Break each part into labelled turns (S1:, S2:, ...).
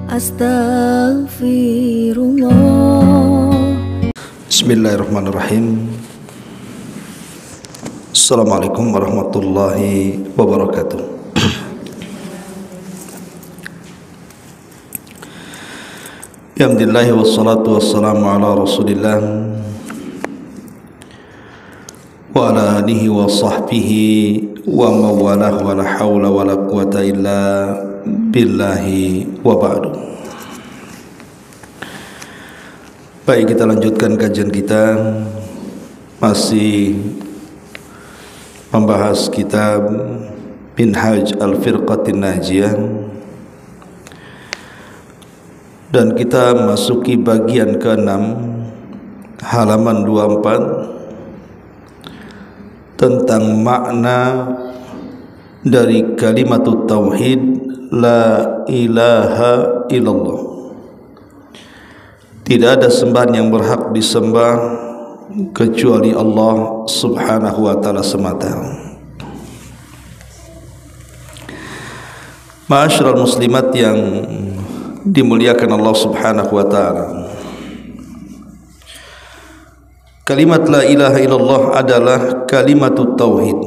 S1: Astaghfirullah.
S2: Bismillahirrahmanirrahim. Assalamualaikum warahmatullahi wabarakatuh. Alhamdulillah wassalatu wassalamu ala Rasulillah wa ala alihi wa sahbihi wa mawalah wa la hawla wa la quwata illa billahi wa ba'du. Baik, kita lanjutkan kajian kita, masih membahas kitab Minhaj Al-Firqatin Najiyah, dan kita masuki bagian ke-6 halaman 24 tentang makna dari kalimat tauhid la ilaha illallah. Tidak ada sembahan yang berhak disembah kecuali Allah subhanahu wa ta'ala semata. Ma'asyiral muslimat yang dimuliakan Allah subhanahu wa ta'ala, kalimat la ilaha illallah adalah kalimatut tauhid,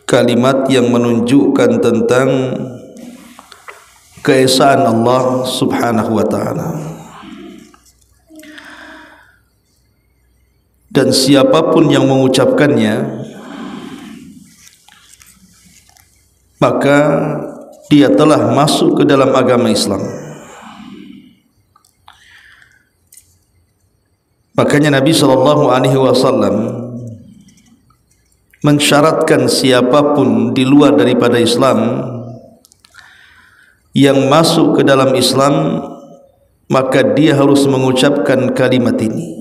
S2: kalimat yang menunjukkan tentang keesaan Allah subhanahu wa ta'ala. Dan siapapun yang mengucapkannya, maka dia telah masuk ke dalam agama Islam. Makanya Nabi SAW mensyaratkan siapapun di luar daripada Islam yang masuk ke dalam Islam, maka dia harus mengucapkan kalimat ini,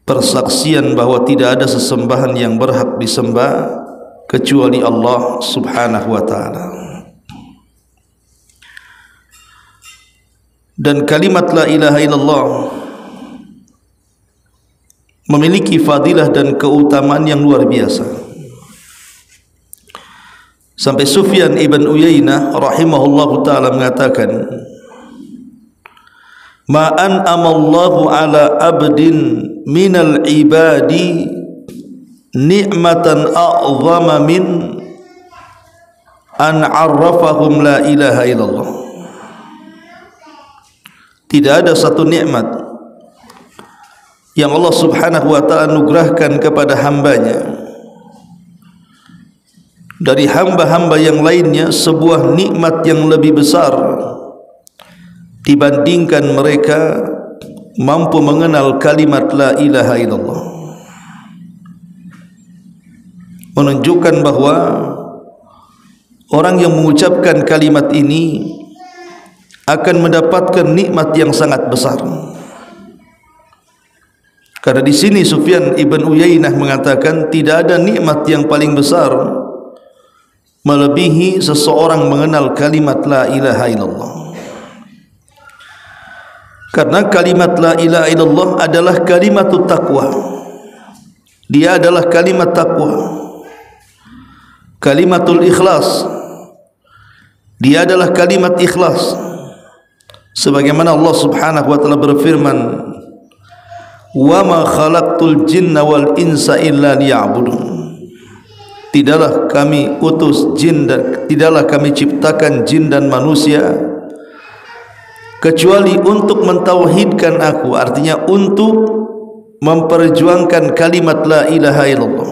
S2: persaksian bahwa tidak ada sesembahan yang berhak disembah kecuali Allah subhanahu wa ta'ala. Dan kalimat la ilaha illallah memiliki fadilah dan keutamaan yang luar biasa. Sampai Sufyan ibn Uyainah rahimahullahu ta'ala mengatakan, ma an'amallahu ala abdin minal ibadi ni'matan a'zama min an 'arrafahum la ilaha illallah. Tidak ada satu nikmat yang Allah subhanahu wa ta'ala anugerahkan kepada hambanya dari hamba-hamba yang lainnya, sebuah nikmat yang lebih besar dibandingkan mereka mampu mengenal kalimat la ilaha illallah. Menunjukkan bahwa orang yang mengucapkan kalimat ini akan mendapatkan nikmat yang sangat besar. Karena di sini Sufyan ibn Uyainah mengatakan tidak ada nikmat yang paling besar melebihi seseorang mengenal kalimat la ilaha illallah. Karena kalimat la ilaha illallah adalah kalimatut taqwa. Dia adalah kalimat taqwa, kalimatul ikhlas. Dia adalah kalimat ikhlas. Sebagaimana Allah subhanahu wa ta'ala berfirman, wa ma khalaqtul jinna wal insa illa liya'budun. Tidaklah kami utus jin dan tidaklah kami ciptakan jin dan manusia kecuali untuk mentauhidkan aku, artinya untuk memperjuangkan kalimat la ilaha illallah.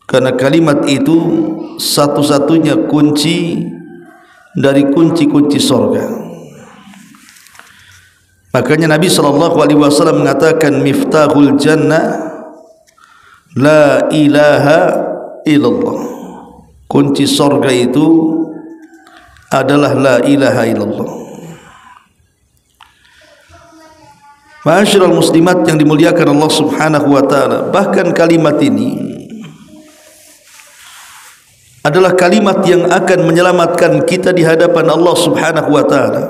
S2: Karena kalimat itu satu-satunya kunci dari kunci-kunci surga. Makanya Nabi SAW mengatakan miftahul jannah la ilaha illallah. Kunci surga itu adalah la ilaha illallah. Ma'asyiral muslimat yang dimuliakan Allah subhanahu wa ta'ala, bahkan kalimat ini adalah kalimat yang akan menyelamatkan kita di hadapan Allah subhanahu wa ta'ala.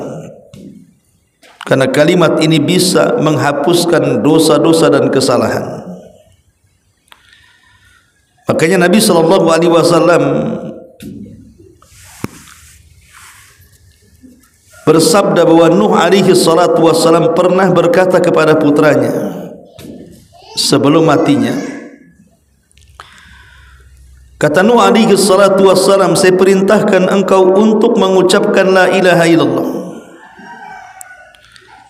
S2: Karena kalimat ini bisa menghapuskan dosa-dosa dan kesalahan. Makanya Nabi SAW bersabda bahwa Nuh alaihi salatu wassalam pernah berkata kepada putranya sebelum matinya, kata Nuh alaihi salatu wassalam, saya perintahkan engkau untuk mengucapkan la ilaha illallah,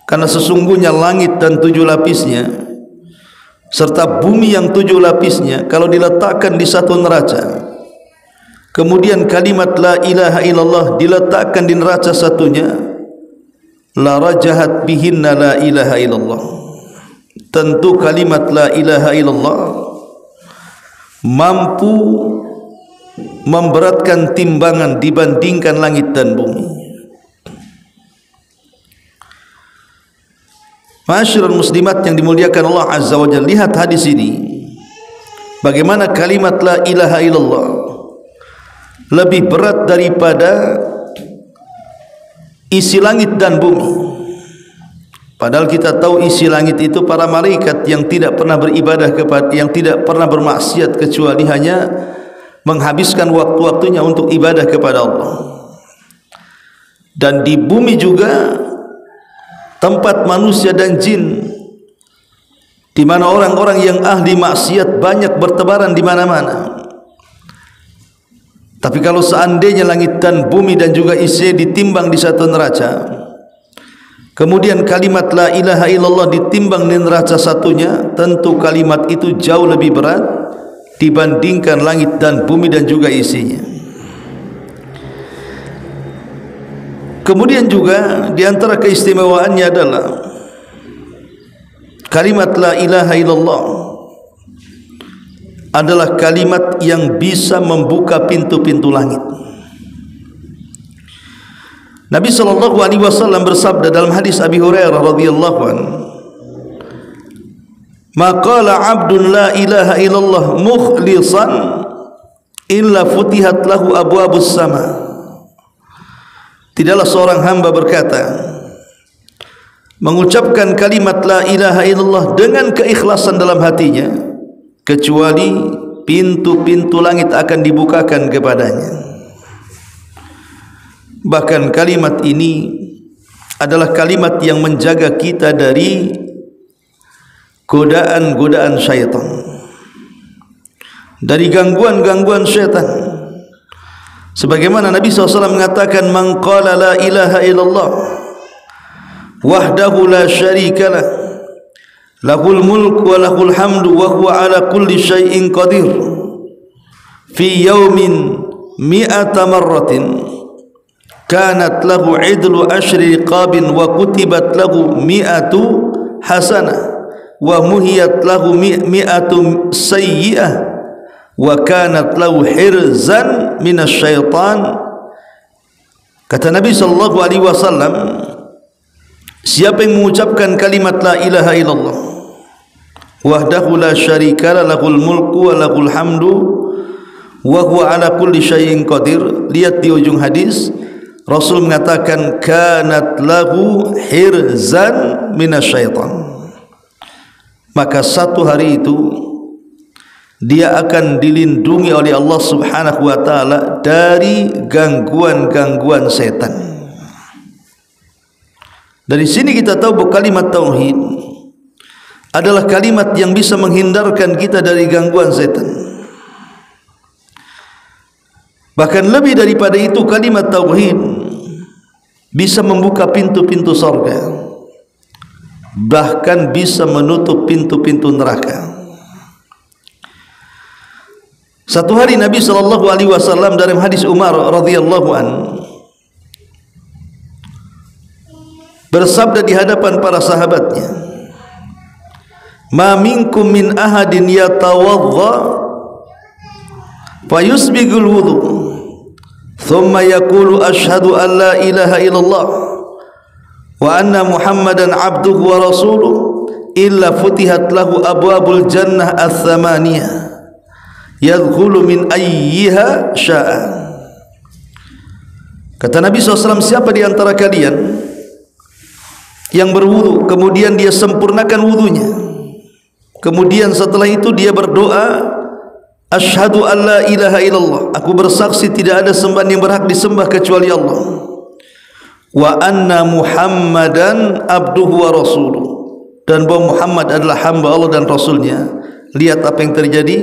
S2: karena sesungguhnya langit dan 7 lapisnya serta bumi yang 7 lapisnya kalau diletakkan di satu neraca, kemudian kalimat la ilaha illallah diletakkan di neraca satunya, la rajahat bihinna la ilaha illallah, tentu kalimat la ilaha illallah mampu memberatkan timbangan dibandingkan langit dan bumi. Ma'asyiral muslimat yang dimuliakan Allah Azza wa Jalla, lihat hadis ini, bagaimana kalimat la ilaha illallah lebih berat daripada isi langit dan bumi. Padahal kita tahu isi langit itu para malaikat yang tidak pernah beribadah kepada, yang tidak pernah bermaksiat kecuali hanya menghabiskan waktu-waktunya untuk ibadah kepada Allah. Dan di bumi juga tempat manusia dan jin, di mana orang-orang yang ahli maksiat banyak bertebaran di mana-mana. Tapi kalau seandainya langit dan bumi dan juga isi ditimbang di satu neraca, kemudian kalimat la ilaha illallah ditimbang di neraca satunya, tentu kalimat itu jauh lebih berat dibandingkan langit dan bumi dan juga isinya. Kemudian juga di antara keistimewaannya adalah kalimat la ilaha illallah adalah kalimat yang bisa membuka pintu-pintu langit. Nabi sallallahu alaihi wasallam bersabda dalam hadis Abi Hurairah radhiyallahu anhu, "Maqala 'abdun la ilaha illallah mukhlishan illa futihat lahu abwabus sama." Tidaklah seorang hamba berkata, mengucapkan kalimat la ilaha illallah dengan keikhlasan dalam hatinya, kecuali pintu-pintu langit akan dibukakan kepadanya. Bahkan kalimat ini adalah kalimat yang menjaga kita dari godaan-godaan syaitan, dari gangguan-gangguan syaitan. Sebagaimana Nabi SAW mengatakan, man qala la ilaha illallah wahdahu la syarikalah lahul mulk wa lahul hamdu wa huwa ala kulli syai'in qadir fi yawmin mi'ata marratin kanat lahu idlu ashri riqabin wa kutibat lahu mi'atu hasanah wa muhiyat lahu mi'atu sayyi'ah wa kanat lahu hirzan minasyaitan. Kata Nabi sallallahu alaihi wasallam, siapa yang mengucapkan kalimat la ilaha illallah wahdahu la syarikalah lahul mulku wa lahul hamdu wa huwa ala kulli syai'in qadir, lihat di ujung hadis Rasul mengatakan kanat lahu hirzan minasyaitan, maka satu hari itu dia akan dilindungi oleh Allah Subhanahu wa taala dari gangguan-gangguan setan. Dari sini kita tahu bahwa kalimat tauhid adalah kalimat yang bisa menghindarkan kita dari gangguan setan. Bahkan lebih daripada itu, kalimat tauhid bisa membuka pintu-pintu surga, bahkan bisa menutup pintu-pintu neraka. Satu hari Nabi sallallahu alaihi wasallam dalam hadis Umar radhiyallahu an bersabda di hadapan para sahabatnya, "Ma minkum min ahadin yatawadda fayusbigul wudu thumma yaqulu asyhadu an la ilaha illallah wa anna Muhammadan abduhu wa rasuluhu illa futihat lahu abwabul jannah ats-tsamaniyah yadkhulu min ayyiha sya'a." Kata Nabi SAW, siapa di antara kalian yang berwudu kemudian dia sempurnakan wudunya, kemudian setelah itu dia berdoa, asyhadu an la ilaha illallah, aku bersaksi tidak ada sembahan yang berhak disembah kecuali Allah, wa anna Muhammadan abduhu wa rasuluh, dan bahwa Muhammad adalah hamba Allah dan Rasulnya. Lihat apa yang terjadi,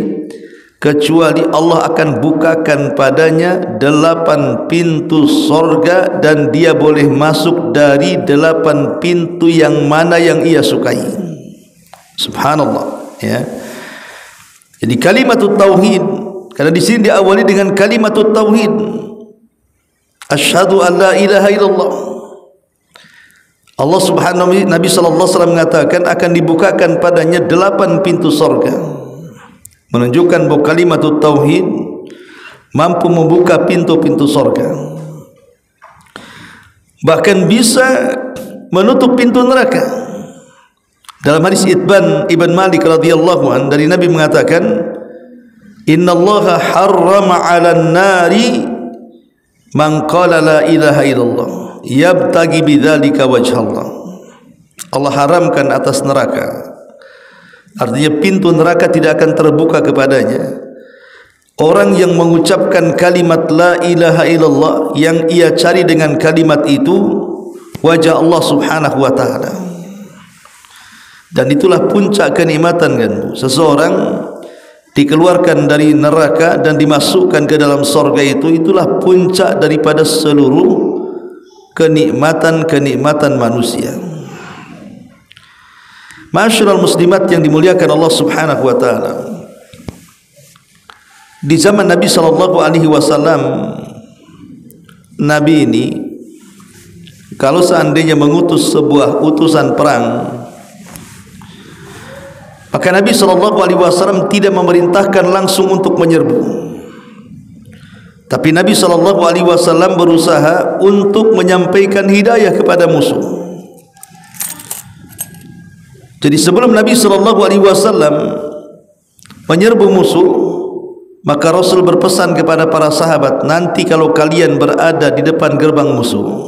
S2: kecuali Allah akan bukakan padanya 8 pintu sorga dan dia boleh masuk dari 8 pintu yang mana yang ia sukai. Subhanallah, ya. Jadi kalimatut tauhid, karena di sini diawali dengan kalimatut tauhid, asyhadu an la ilaha illallah. Allah Subhanahu wa Nabi sallallahu alaihi wasallam mengatakan akan dibukakan padanya 8 pintu surga, menunjukkan bahwa kalimatut tauhid mampu membuka pintu-pintu surga, bahkan bisa menutup pintu neraka. Dalam hadis Itban Ibn Malik radhiyallahu an dari Nabi mengatakan, innallaha harrama 'alan nari man qala la ilaha illallah yabtagi bidzalika wajhallah. Allah haramkan atas neraka, artinya pintu neraka tidak akan terbuka kepadanya, orang yang mengucapkan kalimat la ilaha illallah yang ia cari dengan kalimat itu wajah Allah Subhanahu wa taala. Dan itulah puncak kenikmatan, kan, seseorang dikeluarkan dari neraka dan dimasukkan ke dalam surga itu. Itulah puncak daripada seluruh kenikmatan-kenikmatan manusia. Ma'asyiral muslimat yang dimuliakan Allah Subhanahu wa taala, di zaman Nabi sallallahu alaihi wasallam, Nabi ini kalau seandainya mengutus sebuah utusan perang, maka Nabi sallallahu alaihi wasallam tidak memerintahkan langsung untuk menyerbu, tapi Nabi sallallahu alaihi wasallam berusaha untuk menyampaikan hidayah kepada musuh. Jadi sebelum Nabi sallallahu alaihi wasallam menyerbu musuh, maka Rasul berpesan kepada para sahabat, nanti kalau kalian berada di depan gerbang musuh,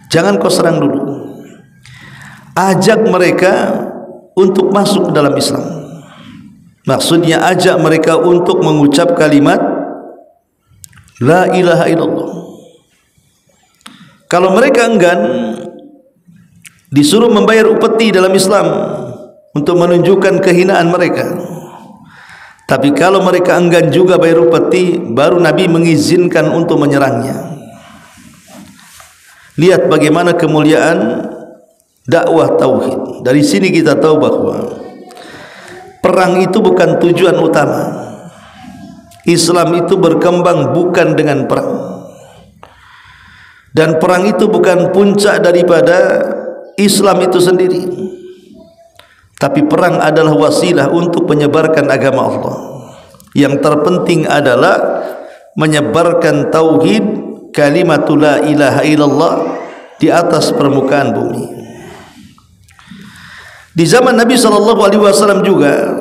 S2: jangan kau serang dulu, ajak mereka untuk masuk ke dalam Islam. Maksudnya ajak mereka untuk mengucap kalimat la ilaha illallah. Kalau mereka enggan, disuruh membayar upeti dalam Islam untuk menunjukkan kehinaan mereka. Tapi kalau mereka enggan juga bayar upeti, baru Nabi mengizinkan untuk menyerangnya. Lihat bagaimana kemuliaan dakwah tauhid. Dari sini kita tahu bahwa perang itu bukan tujuan utama. Islam itu berkembang bukan dengan perang, dan perang itu bukan puncak daripada Islam itu sendiri. Tapi perang adalah wasilah untuk menyebarkan agama Allah. Yang terpenting adalah menyebarkan tauhid, kalimatul la ilaha illallah di atas permukaan bumi. Di zaman Nabi sallallahu alaihi wasallam juga,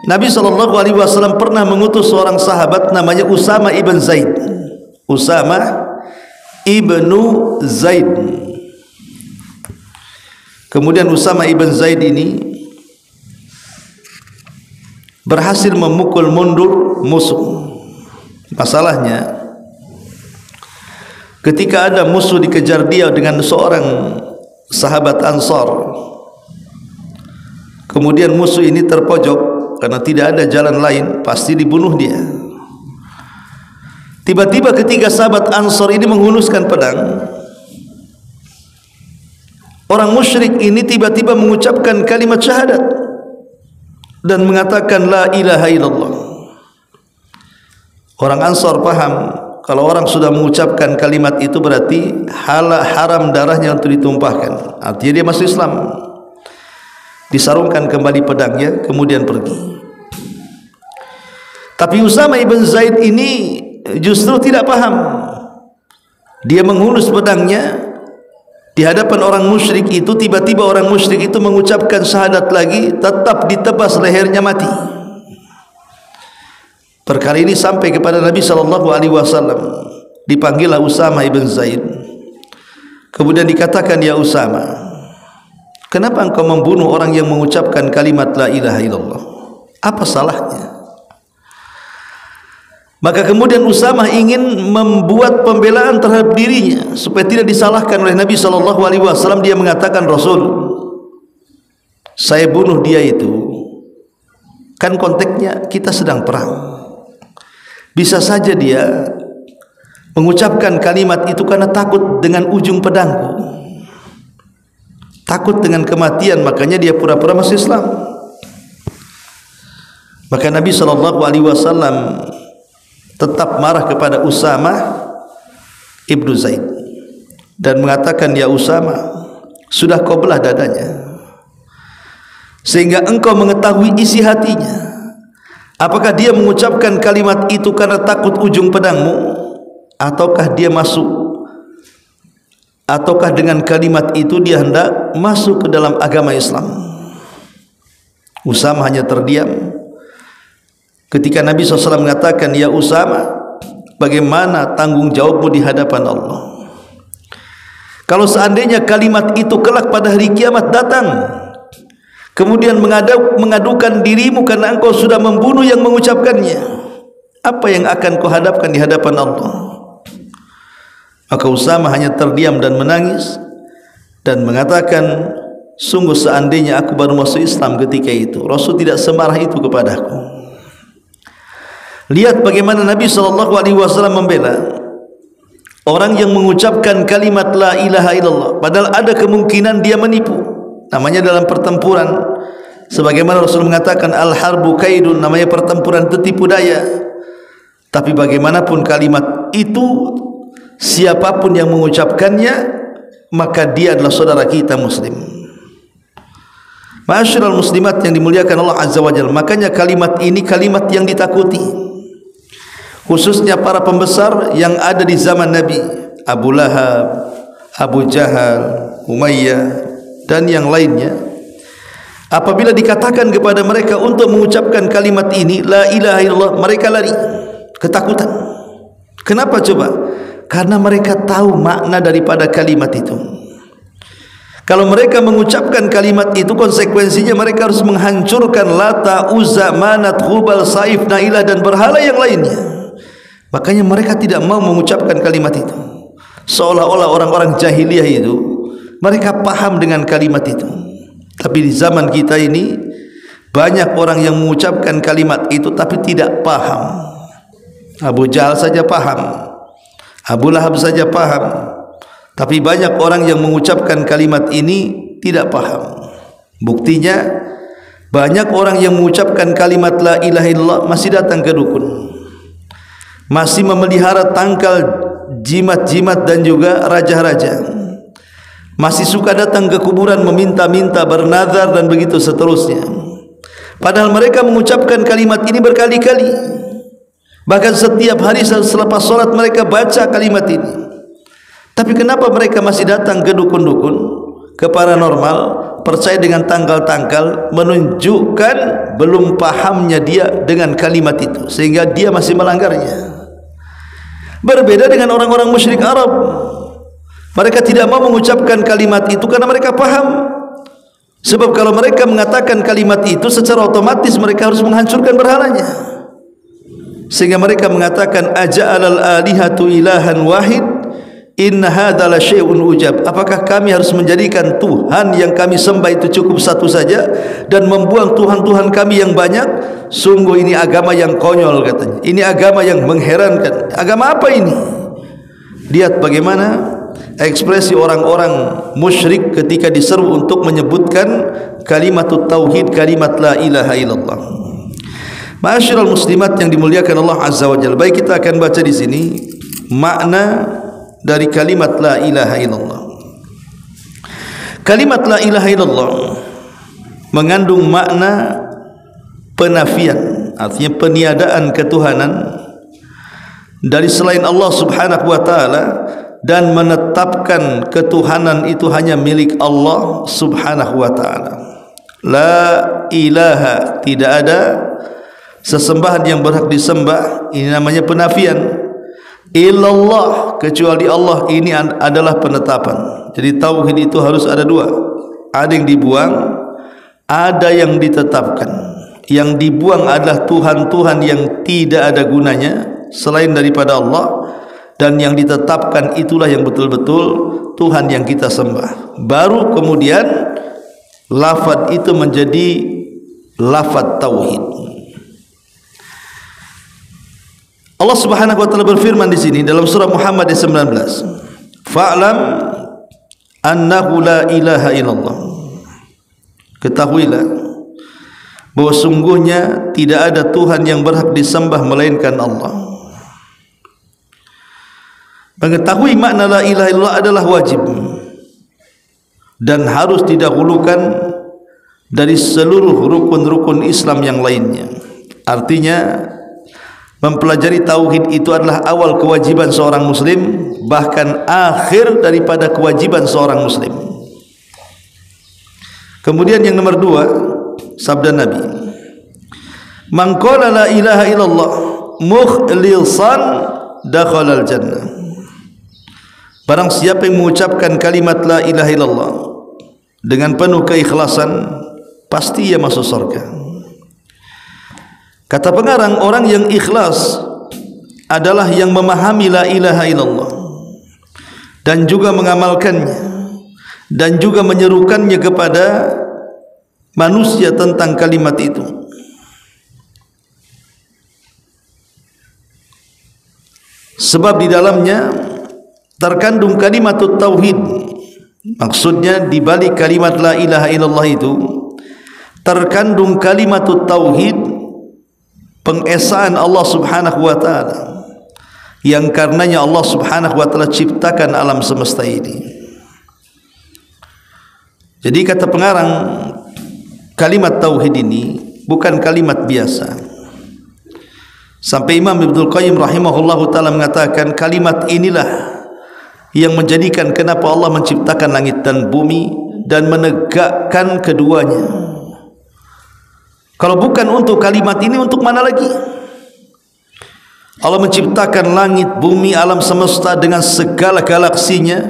S2: Nabi sallallahu alaihi wasallam pernah mengutus seorang sahabat namanya Usama ibn Zaid. Usama ibnu Zaid. Kemudian Usama ibn Zaid ini berhasil memukul mundur musuh. Masalahnya, ketika ada musuh dikejar dia dengan seorang sahabat Ansar, kemudian musuh ini terpojok karena tidak ada jalan lain, pasti dibunuh dia. Tiba-tiba ketika sahabat Ansar ini menghunuskan pedang, orang musyrik ini tiba-tiba mengucapkan kalimat syahadat dan mengatakan la ilaha illallah. Orang Ansar paham kalau orang sudah mengucapkan kalimat itu berarti haram darahnya untuk ditumpahkan, artinya dia masuk Islam. Disarungkan kembali pedangnya, kemudian pergi. Tapi Usama ibn Zaid ini justru tidak paham. Dia menghunus pedangnya di hadapan orang musyrik itu. Tiba-tiba orang musyrik itu mengucapkan syahadat lagi, tetap ditebas lehernya, mati. Perkara ini sampai kepada Nabi sallallahu alaihi wasallam. Dipanggillah Usama ibn Zaid. Kemudian dikatakan, ya Usama, kenapa engkau membunuh orang yang mengucapkan kalimat la ilaha illallah? Apa salahnya? Maka kemudian Usamah ingin membuat pembelaan terhadap dirinya supaya tidak disalahkan oleh Nabi SAW. Dia mengatakan, Rasul, saya bunuh dia itu. Kan konteksnya kita sedang perang. Bisa saja dia mengucapkan kalimat itu karena takut dengan ujung pedangku, takut dengan kematian, makanya dia pura-pura masuk Islam. Maka Nabi SAW tetap marah kepada Usamah ibnu Zaid dan mengatakan, ya Usamah, sudah kau belah dadanya sehingga engkau mengetahui isi hatinya. Apakah dia mengucapkan kalimat itu karena takut ujung pedangmu, ataukah dia masuk, ataukah dengan kalimat itu dia hendak masuk ke dalam agama Islam? Usamah hanya terdiam. Ketika Nabi SAW mengatakan, ya Usamah, bagaimana tanggung jawabmu di hadapan Allah? Kalau seandainya kalimat itu kelak pada hari kiamat datang, kemudian mengadukan dirimu karena engkau sudah membunuh yang mengucapkannya, apa yang akan kau hadapkan di hadapan Allah? Maka Usamah hanya terdiam dan menangis dan mengatakan, sungguh seandainya aku baru masuk Islam ketika itu, Rasul tidak semarah itu kepadaku. Lihat bagaimana Nabi SAW membela orang yang mengucapkan kalimat la ilaha illallah, padahal ada kemungkinan dia menipu. Namanya dalam pertempuran, sebagaimana Rasul mengatakan, al-harbu kaidun, namanya pertempuran tertipu daya. Tapi bagaimanapun kalimat itu, siapapun yang mengucapkannya, maka dia adalah saudara kita muslim. Ma'asyiral muslimat yang dimuliakan Allah Azza wa Jalla, makanya kalimat ini kalimat yang ditakuti, khususnya para pembesar yang ada di zaman Nabi, Abu Lahab, Abu Jahal, Umayyah dan yang lainnya. Apabila dikatakan kepada mereka untuk mengucapkan kalimat ini, la ilaha illallah, mereka lari, ketakutan. Kenapa coba? Karena mereka tahu makna daripada kalimat itu. Kalau mereka mengucapkan kalimat itu, konsekuensinya mereka harus menghancurkan Lata, Uzza, Manat, Hubal, Saif, Nailah dan berhala yang lainnya. Makanya mereka tidak mau mengucapkan kalimat itu. Seolah-olah orang-orang jahiliyah itu mereka paham dengan kalimat itu. Tapi di zaman kita ini banyak orang yang mengucapkan kalimat itu tapi tidak paham. Abu Jahal saja paham, Abu Lahab saja paham, tapi banyak orang yang mengucapkan kalimat ini tidak paham. Buktinya banyak orang yang mengucapkan kalimat la ilaha illallah masih datang ke dukun, masih memelihara tangkal jimat-jimat dan juga raja-raja, masih suka datang ke kuburan meminta-minta, bernazar dan begitu seterusnya. Padahal mereka mengucapkan kalimat ini berkali-kali, bahkan setiap hari selepas sholat mereka baca kalimat ini. Tapi kenapa mereka masih datang ke dukun-dukun, ke paranormal, percaya dengan tangkal-tangkal, menunjukkan belum pahamnya dia dengan kalimat itu, sehingga dia masih melanggarnya. Berbeda dengan orang-orang musyrik Arab, mereka tidak mau mengucapkan kalimat itu karena mereka paham. Sebab kalau mereka mengatakan kalimat itu, secara otomatis mereka harus menghancurkan berhalanya. Sehingga mereka mengatakan, aja'alal alihatu ilahan wahid, inna hadza la syai'un ujab. Apakah kami harus menjadikan Tuhan yang kami sembah itu cukup satu saja dan membuang Tuhan-Tuhan kami yang banyak? Sungguh ini agama yang konyol, katanya. Ini agama yang mengherankan. Agama apa ini? Lihat bagaimana ekspresi orang-orang musyrik ketika diseru untuk menyebutkan kalimat tauhid, kalimat la ilaha illallah. Ma'asyiral muslimat yang dimuliakan Allah Azza wa Jalla. Baik, kita akan baca di sini makna dari kalimat la ilaha illallah. Kalimat la ilaha illallah mengandung makna penafian, artinya peniadaan ketuhanan dari selain Allah Subhanahu wa taala, dan menetapkan ketuhanan itu hanya milik Allah Subhanahu wa taala. La ilaha, tidak ada sesembahan yang berhak disembah, ini namanya penafian. Illallah, kecuali Allah, ini adalah penetapan. Jadi tauhid itu harus ada dua, ada yang dibuang, ada yang ditetapkan. Yang dibuang adalah Tuhan-Tuhan yang tidak ada gunanya, selain daripada Allah, dan yang ditetapkan itulah yang betul-betul Tuhan yang kita sembah. Baru kemudian lafaz itu menjadi lafaz tauhid. Allah Subhanahu wa taala berfirman di sini dalam surah Muhammad ayat 19. Fa'lam annahu la ilaha illallah. Ketahuilah bahwa sungguhnya tidak ada Tuhan yang berhak disembah melainkan Allah. Mengetahui makna la ilaha illallah adalah wajib dan harus didahulukan dari seluruh rukun-rukun Islam yang lainnya. Artinya mempelajari tauhid itu adalah awal kewajiban seorang muslim, bahkan akhir daripada kewajiban seorang muslim. Kemudian yang nomor 2, sabda Nabi, man qala la ilaha illallah mukhlishan dakhala al-jannah. Barang siapa yang mengucapkan kalimat la ilaha illallah dengan penuh keikhlasan, pasti ia masuk surga. Kata pengarang, orang yang ikhlas adalah yang memahami la ilaha illallah dan juga mengamalkannya dan juga menyerukannya kepada manusia tentang kalimat itu. Sebab di dalamnya terkandung kalimat tauhid. Maksudnya di balik kalimat la ilaha illallah itu terkandung kalimat tauhid, pengesaan Allah Subhanahu wa taala, yang karenanya Allah Subhanahu wa taala ciptakan alam semesta ini. Jadi kata pengarang, kalimat tauhid ini bukan kalimat biasa. Sampai Imam Ibnu Qayyim rahimahullahu taala mengatakan kalimat inilah yang menjadikan kenapa Allah menciptakan langit dan bumi dan menegakkan keduanya. Kalau bukan untuk kalimat ini, untuk mana lagi? Allah menciptakan langit, bumi, alam semesta dengan segala galaksinya,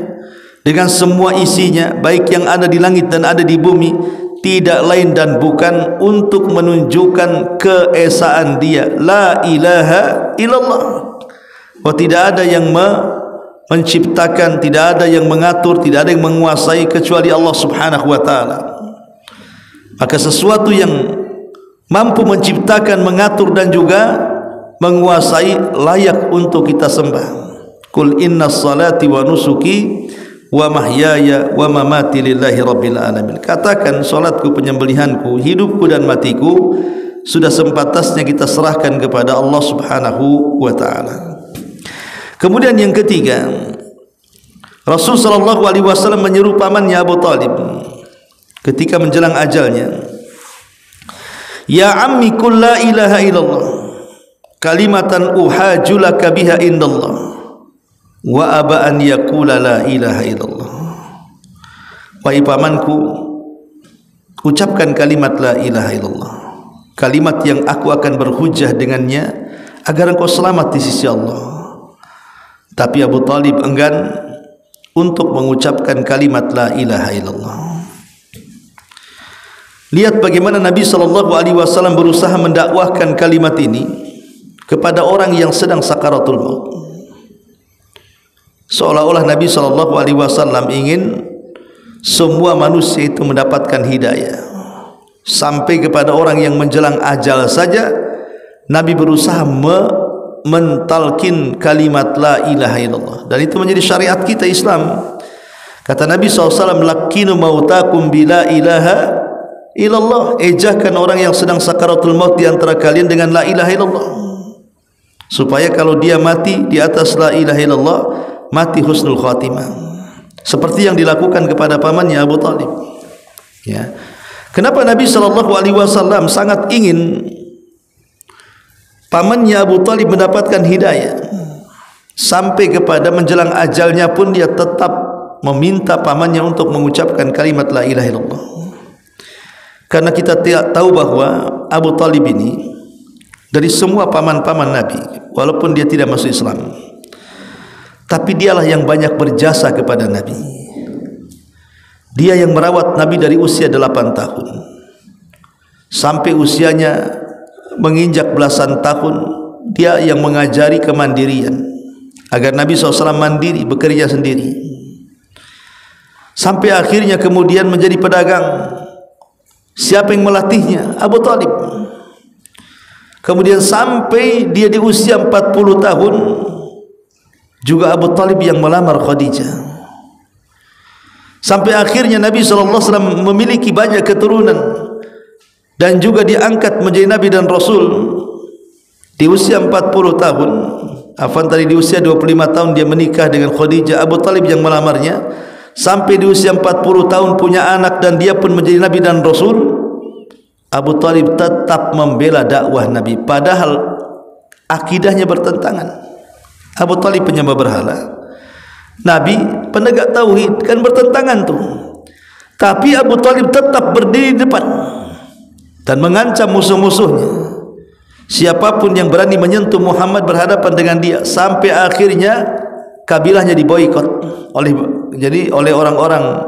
S2: dengan semua isinya, baik yang ada di langit dan ada di bumi, tidak lain dan bukan untuk menunjukkan keesaan Dia. La ilaha illallah. Bahwa tidak ada yang menciptakan, tidak ada yang mengatur, tidak ada yang menguasai kecuali Allah Subhanahu wa taala. Maka sesuatu yang mampu menciptakan, mengatur dan juga menguasai layak untuk kita sembah. Qul inna salati wa nusuki wa mahyaya wa mamati lillahi rabbil alamin. Katakan, salatku, penyembelihanku, hidupku dan matiku sudah sepantasnya kita serahkan kepada Allah Subhanahu wa taala. Kemudian yang ketiga, Rasul sallallahu alaihi wasallam menyeru pamannya Abu Talib ketika menjelang ajalnya, ya ammi qul la ilaha illallah kalimatan uhajulaka biha indallah wa aba an yaqula la ilaha illallah. Wahai pamanku, ucapkan kalimat la ilaha illallah, kalimat yang aku akan berhujjah dengannya agar engkau selamat di sisi Allah. Tapi Abu Talib enggan untuk mengucapkan kalimat la ilaha illallah. Lihat bagaimana Nabi SAW berusaha mendakwahkan kalimat ini kepada orang yang sedang sakaratul maut. Seolah-olah Nabi SAW ingin semua manusia itu mendapatkan hidayah. Sampai kepada orang yang menjelang ajal saja Nabi berusaha mentalkin kalimat la ilaha illallah. Dan itu menjadi syariat kita Islam. Kata Nabi SAW, lakinu mautakum bila ilaha ilallah, ejahkan orang yang sedang sakaratul maut di antara kalian dengan la ilaha illallah, supaya kalau dia mati di atas la ilaha illallah, mati husnul khatimah, seperti yang dilakukan kepada pamannya Abu Talib. Ya. Kenapa Nabi SAW sangat ingin pamannya Abu Talib mendapatkan hidayah, sampai kepada menjelang ajalnya pun dia tetap meminta pamannya untuk mengucapkan kalimat la ilaha illallah. Karena kita tahu bahwa Abu Talib ini dari semua paman-paman Nabi, walaupun dia tidak masuk Islam, tapi dialah yang banyak berjasa kepada Nabi. Dia yang merawat Nabi dari usia 8 tahun sampai usianya menginjak belasan tahun. dia yang mengajari kemandirian agar Nabi SAW mandiri, bekerja sendiri, sampai akhirnya kemudian menjadi pedagang. Siapa yang melatihnya? Abu Talib. Kemudian sampai dia di usia 40 tahun juga Abu Talib yang melamar Khadijah. Sampai akhirnya Nabi SAW memiliki banyak keturunan dan juga diangkat menjadi Nabi dan Rasul di usia 40 tahun. Tadi di usia 25 tahun dia menikah dengan Khadijah. Abu Talib yang melamarnya. Sampai di usia 40 tahun punya anak dan dia pun menjadi Nabi dan Rasul. Abu Talib tetap membela dakwah Nabi padahal akidahnya bertentangan. Abu Talib penyembah berhala, Nabi penegak tauhid, kan bertentangan tuh. Tapi Abu Talib tetap berdiri di depan dan mengancam musuh-musuhnya. Siapapun yang berani menyentuh Muhammad berhadapan dengan dia, sampai akhirnya kabilahnya diboikot oleh orang-orang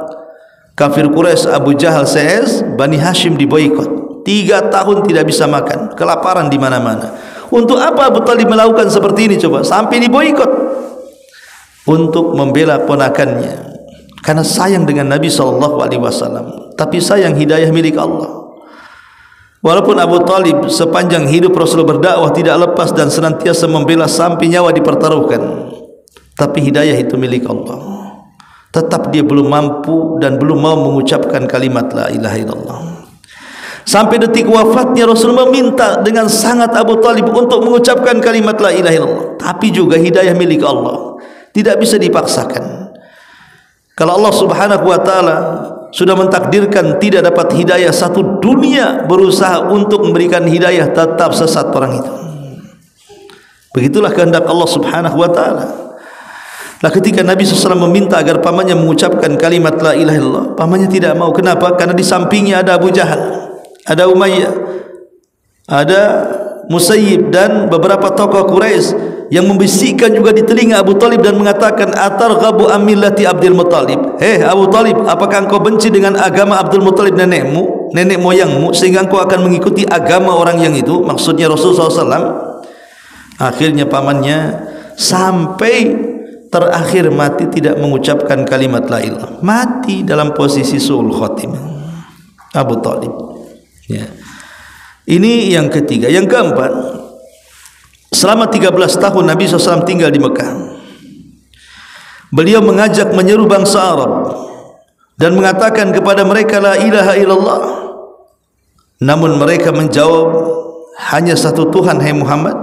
S2: kafir Quraisy. Abu Jahal CS, Bani Hashim diboikot. 3 tahun tidak bisa makan, kelaparan di mana-mana. Untuk apa Abu Talib melakukan seperti ini coba? Sampai diboikot. Untuk membela ponakannya, karena sayang dengan Nabi SAW. Tapi sayang hidayah milik Allah. Walaupun Abu Talib sepanjang hidup Rasul berdakwah tidak lepas dan senantiasa membela sampai nyawa dipertaruhkan, tapi hidayah itu milik Allah. Tetap dia belum mampu dan belum mau mengucapkan kalimat la ilaha illallah. Sampai detik wafatnya Rasul meminta dengan sangat Abu Talib untuk mengucapkan kalimat la ilaha illallah. Tapi juga hidayah milik Allah, tidak bisa dipaksakan. Kalau Allah Subhanahu wa taala sudah mentakdirkan tidak dapat hidayah, satu dunia berusaha untuk memberikan hidayah, tetap sesat orang itu. Begitulah kehendak Allah Subhanahu wa taala. Nah, ketika Nabi SAW meminta agar pamannya mengucapkan kalimat la ilaha illallah, pamannya tidak mau. Kenapa? Karena di sampingnya ada Abu Jahal, ada Umayyah, ada Musayyib dan beberapa tokoh Quraisy yang membisikkan juga di telinga Abu Talib dan mengatakan, atarghabu amillati Abdul Muttalib. Abu Talib, apakah engkau benci dengan agama Abdul Muttalib, nenekmu, nenek moyangmu, sehingga engkau akan mengikuti agama orang yang itu? Maksudnya Rasulullah SAW. Akhirnya pamannya sampai terakhir mati tidak mengucapkan kalimat la ilaha, mati dalam posisi su'ul khotimah Abu Talib. Ya. Ini yang ketiga. Yang keempat, selama 13 tahun Nabi SAW tinggal di Mekah, beliau mengajak menyeru bangsa Arab dan mengatakan kepada mereka la ilaha illallah. Namun mereka menjawab, hanya satu Tuhan hai Muhammad.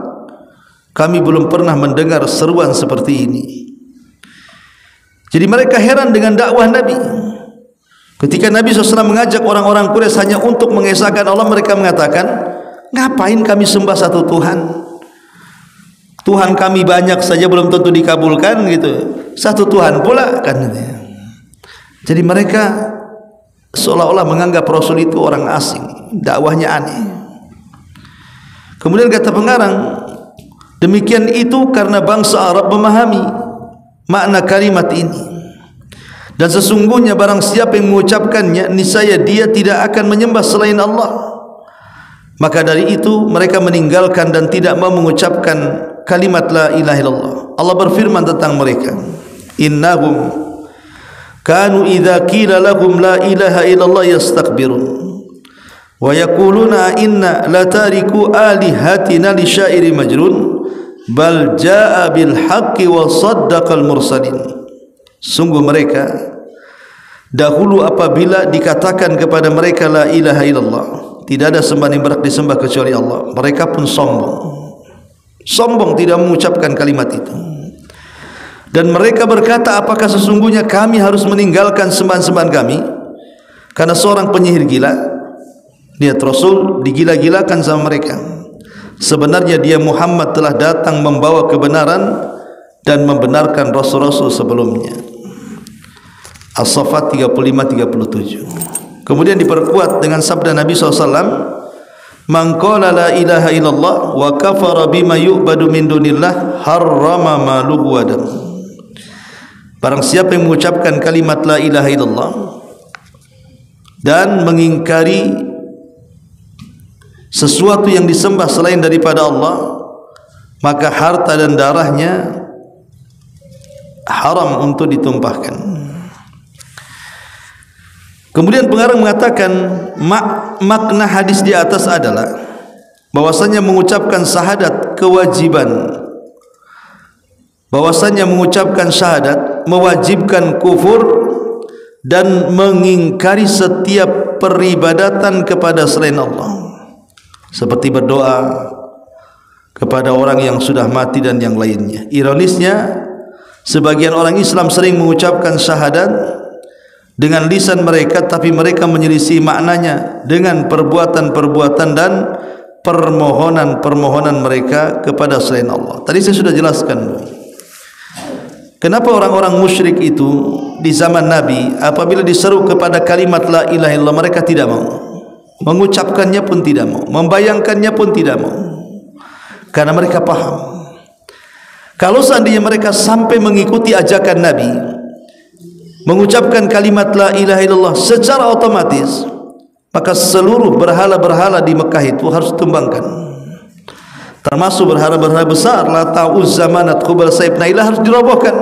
S2: Kami belum pernah mendengar seruan seperti ini. Jadi mereka heran dengan dakwah Nabi. Ketika Nabi SAW mengajak orang-orang Quraisy hanya untuk mengesahkan Allah, mereka mengatakan, ngapain kami sembah satu Tuhan? Tuhan kami banyak saja belum tentu dikabulkan gitu. Satu Tuhan pula kan. Jadi mereka seolah-olah menganggap Rasul itu orang asing, dakwahnya aneh. Kemudian kata pengarang, demikian itu karena bangsa Arab memahami makna kalimat ini, dan sesungguhnya barang siapa yang mengucapkannya, niscaya dia tidak akan menyembah selain Allah. Maka dari itu mereka meninggalkan dan tidak mau mengucapkan kalimat la ilaha illallah. Allah berfirman tentang mereka, innahum kanu idza qila lahum la ilaha illallah yastakbirun wa yaquluna inna la tariku alihatina li syairi majnun bal jaa bil haqqi wa saddaqal mursalin. Sungguh mereka dahulu apabila dikatakan kepada mereka la ilaha illallah, tidak ada sembahan yang berhak disembah kecuali Allah, mereka pun sombong tidak mengucapkan kalimat itu. Dan mereka berkata, apakah sesungguhnya kami harus meninggalkan sembahan-sembahan kami karena seorang penyihir gila? Lihat, Rasul digila-gilakan sama mereka. Sebenarnya dia Muhammad telah datang membawa kebenaran dan membenarkan rasul-rasul sebelumnya. As-Saffat 35-37. Kemudian diperkuat dengan sabda Nabi SAW, man qala la ilaha illallah wa kafara bima yu'badu min dunillah harrama maluhu wa dam. Barang siapa yang mengucapkan kalimat la ilaha illallah dan mengingkari sesuatu yang disembah selain daripada Allah, maka harta dan darahnya haram untuk ditumpahkan. Kemudian pengarang mengatakan makna hadis di atas adalah bahwasanya mengucapkan syahadat kewajiban, bahwasanya mengucapkan syahadat mewajibkan kufur dan mengingkari setiap peribadatan kepada selain Allah, seperti berdoa kepada orang yang sudah mati dan yang lainnya. Ironisnya, sebagian orang Islam sering mengucapkan syahadat dengan lisan mereka, tapi mereka menyelisih maknanya dengan perbuatan-perbuatan dan permohonan-permohonan mereka kepada selain Allah. Tadi saya sudah jelaskan, kenapa orang-orang musyrik itu di zaman Nabi apabila diseru kepada kalimat la ilaha illallah mereka tidak mau, mengucapkannya pun tidak mau, membayangkannya pun tidak mau, karena mereka paham kalau seandainya mereka sampai mengikuti ajakan Nabi mengucapkan kalimat la ilaha illallah secara otomatis, maka seluruh berhala-berhala di Mekah itu harus tumbangkan, termasuk berhala-berhala besar Lata, Uzza, Manat, Hubal, Saib, Nailah harus dirobohkan,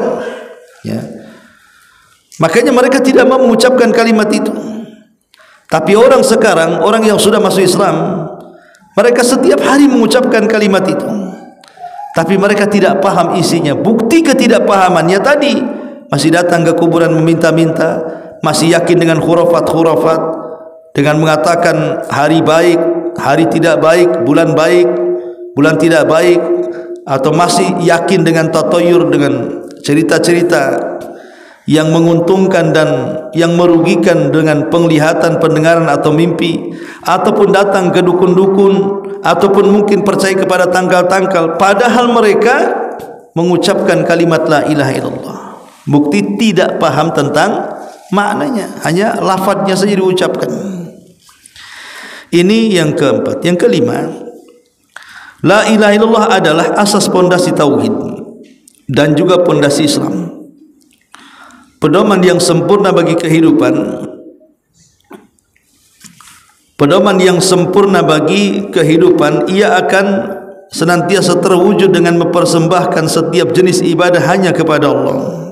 S2: ya. Makanya mereka tidak mau mengucapkan kalimat itu. Tapi orang sekarang, orang yang sudah masuk Islam, mereka setiap hari mengucapkan kalimat itu, tapi mereka tidak paham isinya. Bukti ketidakpahamannya tadi, masih datang ke kuburan meminta-minta, masih yakin dengan khurafat-khurafat, dengan mengatakan hari baik, hari tidak baik, bulan tidak baik, atau masih yakin dengan tatoyur, dengan cerita-cerita yang menguntungkan dan yang merugikan dengan penglihatan, pendengaran atau mimpi, ataupun datang ke dukun-dukun, ataupun mungkin percaya kepada tanggal-tanggal, padahal mereka mengucapkan kalimat la ilaha illallah. Bukti tidak paham tentang maknanya, hanya lafadznya saja diucapkan. Ini yang keempat. Yang kelima, la ilaha illallah adalah asas pondasi tauhid dan juga pondasi Islam, pedoman yang sempurna bagi kehidupan, pedoman yang sempurna bagi kehidupan. Ia akan senantiasa terwujud dengan mempersembahkan setiap jenis ibadah hanya kepada Allah.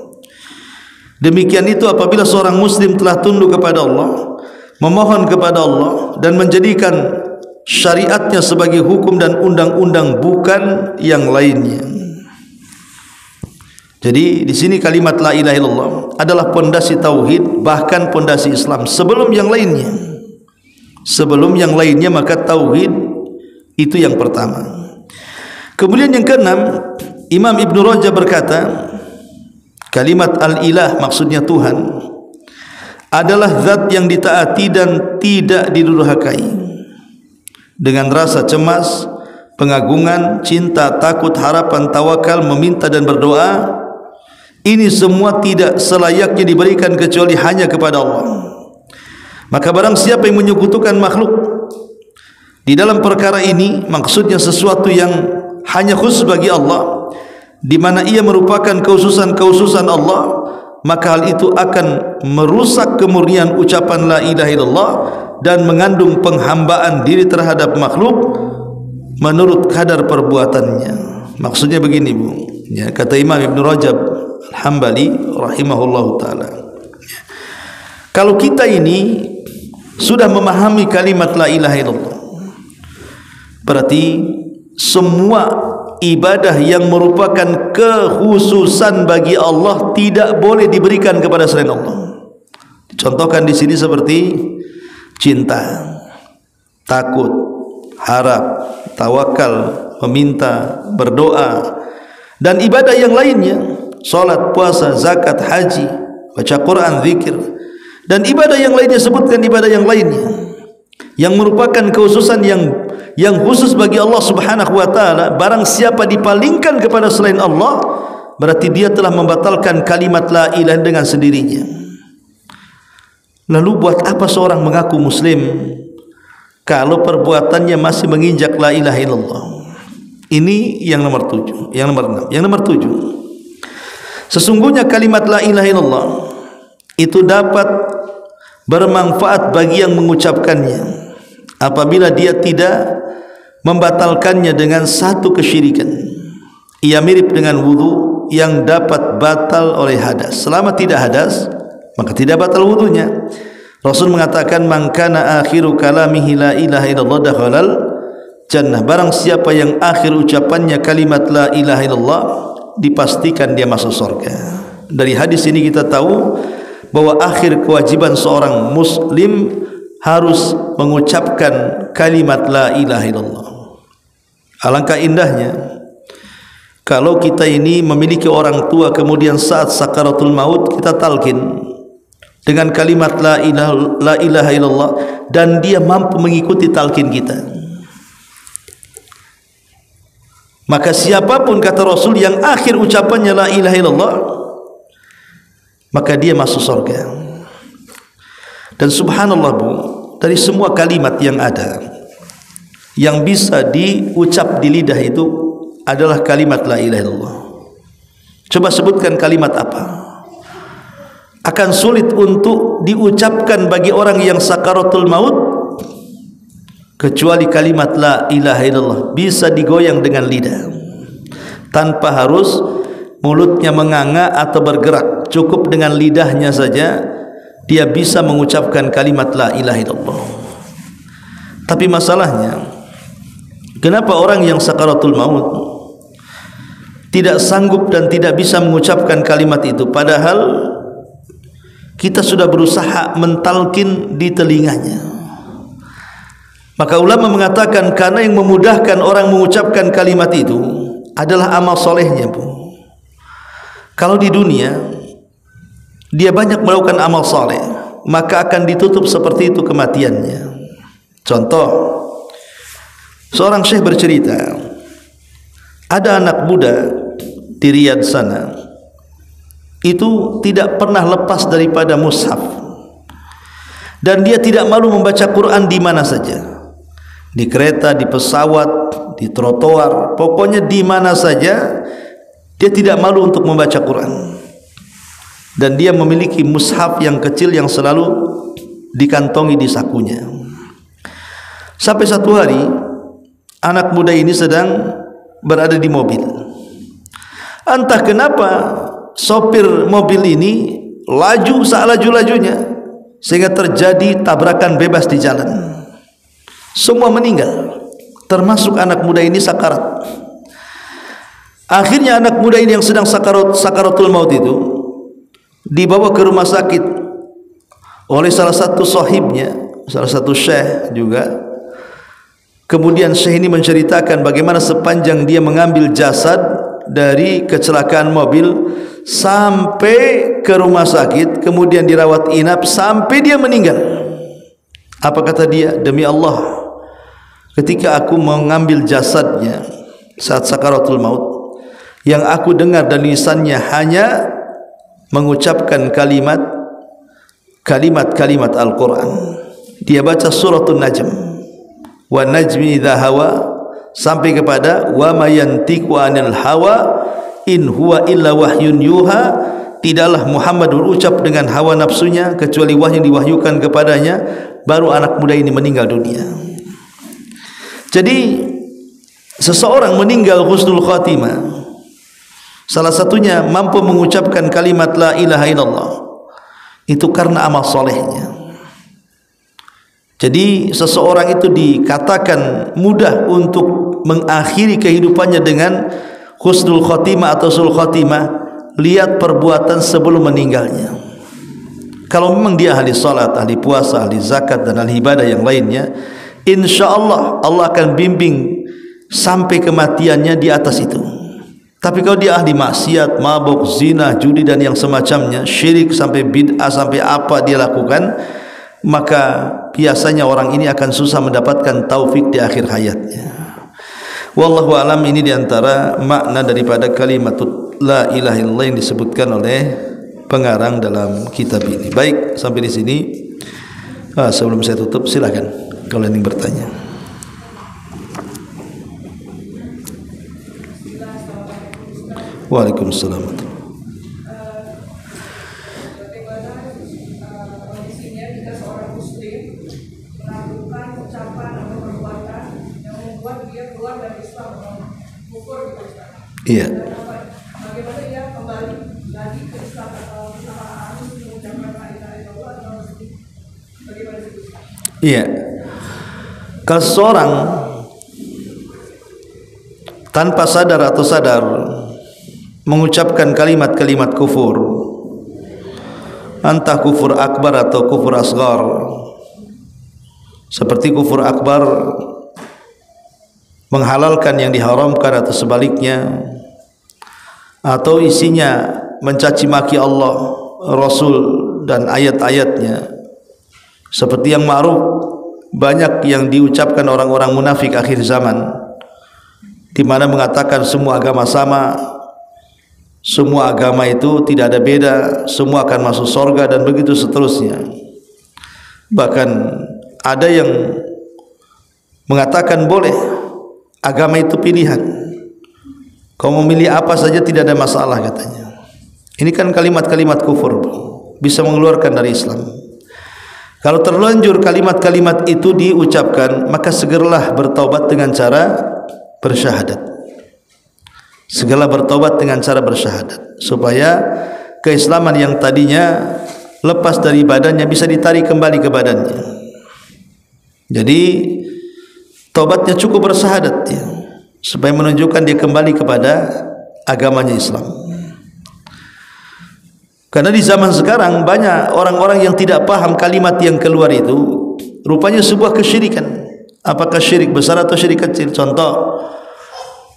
S2: Demikian itu apabila seorang muslim telah tunduk kepada Allah, memohon kepada Allah dan menjadikan syariatnya sebagai hukum dan undang-undang, bukan yang lainnya. Jadi di sini kalimat la ilaha illallah adalah pondasi tauhid, bahkan pondasi Islam sebelum yang lainnya. Sebelum yang lainnya maka tauhid itu yang pertama. Kemudian yang keenam, Imam Ibn Rajab berkata, kalimat al-ilah maksudnya Tuhan adalah zat yang ditaati dan tidak didurhakai. Dengan rasa cemas, pengagungan, cinta, takut, harapan, tawakal, meminta dan berdoa, ini semua tidak selayaknya diberikan kecuali hanya kepada Allah. Maka barang siapa yang menyekutukan makhluk di dalam perkara ini, maksudnya sesuatu yang hanya khusus bagi Allah, di mana ia merupakan kekhususan Allah, maka hal itu akan merusak kemurnian ucapan la ilaha illallah dan mengandung penghambaan diri terhadap makhluk menurut kadar perbuatannya. Maksudnya begini, Bu, ya, kata Imam Ibn Rajab Al-Hambali rahimahullahu ta'ala, kalau kita ini sudah memahami kalimat la ilaha illallah, berarti semua ibadah yang merupakan kekhususan bagi Allah tidak boleh diberikan kepada selain Allah. Contohkan di sini seperti cinta, takut, harap, tawakal, meminta, berdoa, dan ibadah yang lainnya, salat, puasa, zakat, haji, baca Quran, zikir, dan ibadah yang lainnya. Sebutkan ibadah yang lainnya yang merupakan kekhususan yang khusus bagi Allah Subhanahu wa taala. Barang siapa dipalingkan kepada selain Allah, berarti dia telah membatalkan kalimat la ilaha dengan sendirinya. Lalu buat apa seorang mengaku muslim kalau perbuatannya masih menginjak la ilaha illallah? Ini yang nomor 7. Yang nomor 6. Yang nomor 7, sesungguhnya kalimat la ilaha illallah itu dapat bermanfaat bagi yang mengucapkannya apabila dia tidak membatalkannya dengan satu kesyirikan. ia mirip dengan wudu yang dapat batal oleh hadas. Selama tidak hadas, maka tidak batal wudunya. Rasul mengatakan, man kana akhiru kalamihi la ilaha illallah dakhalal jannah. Barang siapa yang akhir ucapannya kalimat la ilaha illallah, dipastikan dia masuk surga. Dari hadis ini kita tahu bahwa akhir kewajiban seorang muslim harus mengucapkan kalimat la ilaha illallah. Alangkah indahnya kalau kita ini memiliki orang tua, kemudian saat sakaratul maut kita talqin dengan kalimat la ilaha illallah, dan dia mampu mengikuti talqin kita. Maka siapapun, kata Rasul, yang akhir ucapannya la ilaha illallah, maka dia masuk surga. Dan subhanallah Bu, dari semua kalimat yang ada yang bisa diucap di lidah itu adalah kalimat la ilaha illallah. Coba sebutkan kalimat apa? Akan sulit untuk diucapkan bagi orang yang sakaratul maut kecuali kalimat la ilaha illallah bisa digoyang dengan lidah tanpa harus mulutnya menganga atau bergerak. Cukup dengan lidahnya saja dia bisa mengucapkan kalimat la ilaha illallah. Tapi masalahnya, kenapa orang yang sakaratul maut tidak sanggup dan tidak bisa mengucapkan kalimat itu, padahal kita sudah berusaha mentalkin di telinganya? Maka ulama mengatakan karena yang memudahkan orang mengucapkan kalimat itu adalah amal solehnya Bu. Kalau di dunia dia banyak melakukan amal soleh, maka akan ditutup seperti itu kematiannya. Contoh, seorang syekh bercerita, ada anak muda di Riyadh sana, itu tidak pernah lepas daripada mushaf, dan dia tidak malu membaca Quran di mana saja, di kereta, di pesawat, di trotoar, pokoknya di mana saja dia tidak malu untuk membaca Quran. Dan dia memiliki mushaf yang kecil yang selalu dikantongi di sakunya. Sampai satu hari anak muda ini sedang berada di mobil. Entah kenapa sopir mobil ini laju selaju-lajunya sehingga terjadi tabrakan bebas di jalan. Semua meninggal, termasuk anak muda ini sakarat. Akhirnya anak muda ini yang sedang sakaratul maut itu dibawa ke rumah sakit oleh salah satu sahibnya, salah satu syekh juga. Kemudian syekh ini menceritakan bagaimana sepanjang dia mengambil jasad dari kecelakaan mobil sampai ke rumah sakit, kemudian dirawat inap sampai dia meninggal. Apa kata dia? Demi Allah, ketika aku mengambil jasadnya saat sakaratul maut, yang aku dengar dari lisannya hanya mengucapkan kalimat-kalimat Al-Quran. Dia baca suratul Najm, wa najmi idza hawa, sampai kepada wa may yantiqu anil hawa in huwa illa wahyun yuha. Tidaklah Muhammad berucap dengan hawa nafsunya kecuali wahyu yang diwahyukan kepadanya. Baru anak muda ini meninggal dunia. Jadi seseorang meninggal husnul khatimah, salah satunya mampu mengucapkan kalimat la ilaha illallah itu karena amal solehnya. Jadi seseorang itu dikatakan mudah untuk mengakhiri kehidupannya dengan husnul khatimah atau sul khatimah. Lihat perbuatan sebelum meninggalnya. Kalau memang dia ahli salat, ahli puasa, ahli zakat dan ahli ibadah yang lainnya, insyaallah Allah akan bimbing sampai kematiannya di atas itu. Tapi kalau dia ahli maksiat, mabuk, zina, judi dan yang semacamnya, syirik sampai bid'ah sampai apa dia lakukan, maka biasanya orang ini akan susah mendapatkan taufik di akhir hayatnya. Wallahu alam, ini diantara makna daripada kalimat la ilaha illallah yang disebutkan oleh pengarang dalam kitab ini. Baik, sampai di sini. Sebelum saya tutup, silakan kalau ingin bertanya. Waalaikumsalam.
S1: Bagaimana kondisinya jika seorang muslim melakukan ucapan atau perbuatan yang membuat dia keluar dari Islam atau kufur gitu Ustaz?
S2: Iya.
S1: Bagaimana ia kembali lagi ke Islam atau harus mengucapkan la ilaha illallah atau bagaimana sih?
S2: Iya. Kalau seorang tanpa sadar atau sadar mengucapkan kalimat-kalimat kufur, entah kufur akbar atau kufur asghar. Seperti kufur akbar menghalalkan yang diharamkan atau sebaliknya, atau isinya mencaci maki Allah, Rasul dan ayat-ayatnya, seperti yang ma'ruf banyak yang diucapkan orang-orang munafik akhir zaman, di mana mengatakan semua agama sama, semua agama itu tidak ada beda, semua akan masuk surga dan begitu seterusnya. Bahkan ada yang mengatakan boleh agama itu pilihan, kau memilih apa saja tidak ada masalah katanya. Ini kan kalimat-kalimat kufur, bisa mengeluarkan dari Islam. Kalau terlanjur kalimat-kalimat itu diucapkan, maka segeralah bertaubat dengan cara bersyahadat. Segeralah bertaubat dengan cara bersyahadat, supaya keislaman yang tadinya lepas dari badannya bisa ditarik kembali ke badannya. Jadi taubatnya cukup bersyahadat ya, supaya menunjukkan dia kembali kepada agamanya Islam. Karena di zaman sekarang banyak orang-orang yang tidak paham kalimat yang keluar itu rupanya sebuah kesyirikan. Apakah syirik besar atau syirik kecil? Contoh,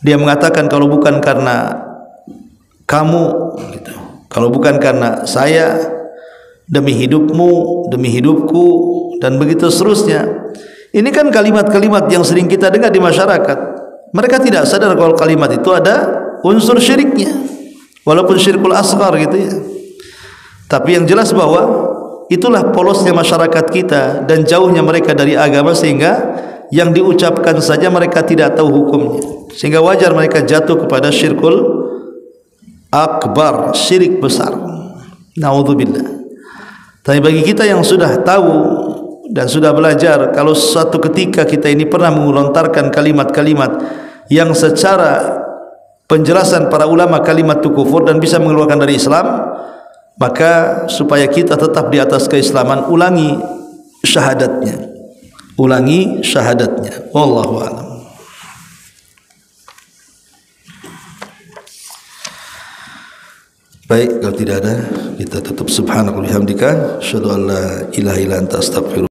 S2: dia mengatakan kalau bukan karena kamu gitu, kalau bukan karena saya, demi hidupmu, demi hidupku, dan begitu seterusnya. Ini kan kalimat-kalimat yang sering kita dengar di masyarakat. Mereka tidak sadar kalau kalimat itu ada unsur syiriknya, walaupun syirkul asghar gitu ya. Tapi yang jelas bahwa itulah polosnya masyarakat kita dan jauhnya mereka dari agama, sehingga yang diucapkan saja mereka tidak tahu hukumnya, sehingga wajar mereka jatuh kepada syirkul akbar, syirik besar. Naudzubillah. Tapi bagi kita yang sudah tahu dan sudah belajar, kalau suatu ketika kita ini pernah melontarkan kalimat-kalimat yang secara penjelasan para ulama kalimat itu kufur dan bisa mengeluarkan dari Islam, maka supaya kita tetap di atas keislaman, ulangi syahadatnya. Ulangi syahadatnya. Wallahu a'lam. Baik, kalau tidak ada, kita tutup. Subhanakallahumma wa bihamdika, asyhadu an la ilaha illa anta, astaghfiruka.